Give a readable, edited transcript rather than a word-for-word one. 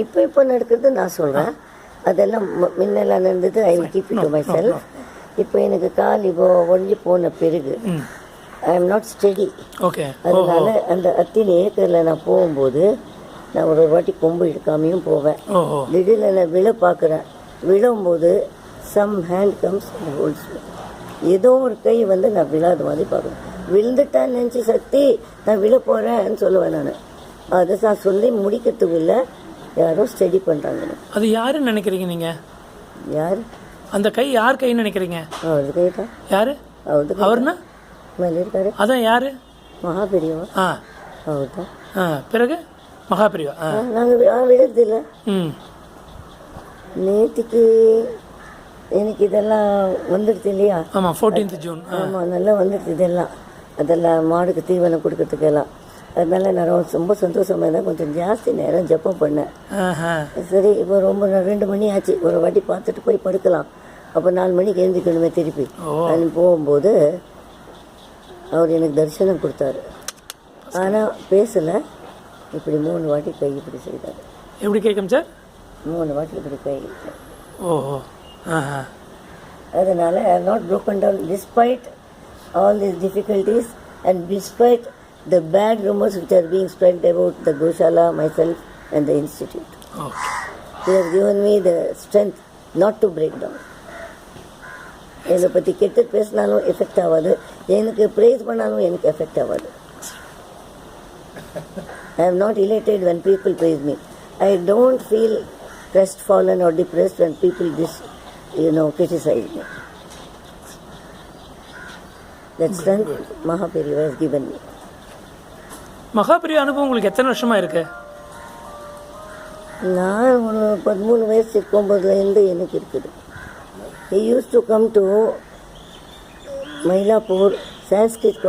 இப்போ நடக்கிறது நான் சொல்கிறேன். அதெல்லாம் முன்னெல்லாம் நடந்தது. I will keep it to my self. இப்போ எனக்கு கால் இப்போ ஒழிஞ்சு போன பிறகு I am not steady. Okay. அதனால அந்த அத்தினி ஏக்கரில் நான் போகும்போது நான் ஒரு வாட்டி கொம்பு இழுக்காமையும் போவேன். திடீர்னு நான் விழ பார்க்குறேன். விழும்போது some hand comes and holds. ஏதோ ஒரு கை வந்து நான் விழாத மாதிரி பார்க்குறேன். விழுந்துட்டான்னு நினச்சி சக்தி நான் விழ போகிறேன்னு சொல்லுவேன் நான். அதை நான் சொல்லி முடிக்கிறதுக்கு இல்லை, யாரோ ஸ்டடி பண்ணுறாங்க. அது யாருன்னு நினைக்கிறீங்க நீங்கள்? யார் அந்த கை? யார் கைன்னு நினைக்கிறீங்க? அவரது கை தான். யார் அவர்னா? மேலே இருக்காரு. அதான் யார்? மகாபெரியவா. அவர் தான். பிறகு மகாபெரியவா. நாங்கள் விழுறது இல்லை. ம். நேற்றுக்கு எனக்கு இதெல்லாம் வந்துடுது இல்லையா? ஆமாம், 14th ஜூன். ஆமாம், நல்லா வந்துடுது இதெல்லாம். அதெல்லாம் மாடுக்கு தீவனம் கொடுக்கறதுக்கெல்லாம். அதனால நான் ரொம்ப சந்தோஷமாக இருந்தேன். கொஞ்சம் ஜாஸ்தி நேரம் ஜப்பம் பண்ணேன். சரி, இப்போ ரொம்ப 2 மணி ஆச்சு. ஒரு வாட்டி பார்த்துட்டு போய் படுக்கலாம். அப்போ 4 மணிக்கு எழுந்திக்கணுமே திருப்பி. அது போகும்போது அவர் எனக்கு தரிசனம் கொடுத்தாரு. ஆனால் பேசலை. இப்படி 3 வாட்டி கை இப்படி செய்தார். எப்படி கேட்கும் சார்? 3 வாட்டி இப்படி கை. ஓஹோ. அதனால I have not broken down despite all these difficulties and despite the bad rumors which are being spread about the Goshala, myself and the institute. Okay. They have given me the strength not to break down. என்னை பற்றி கெட்டு பேசினாலும் effect ஆகாது, எனக்கு prays பண்ணாலும் எனக்கு effect ஆகாது. I am not elated when people praise me. I don't feel crestfallen or depressed when people criticize me. That strength Mahaperiva has given me. மகாபெரிய அனுபவம் உங்களுக்கு எத்தனை வருஷமா இருக்கு? நான் ஒரு 13 வயசு இருக்கும்போதுலேருந்து எனக்கு இருக்குது. He used to come to Mylapore Sanskrit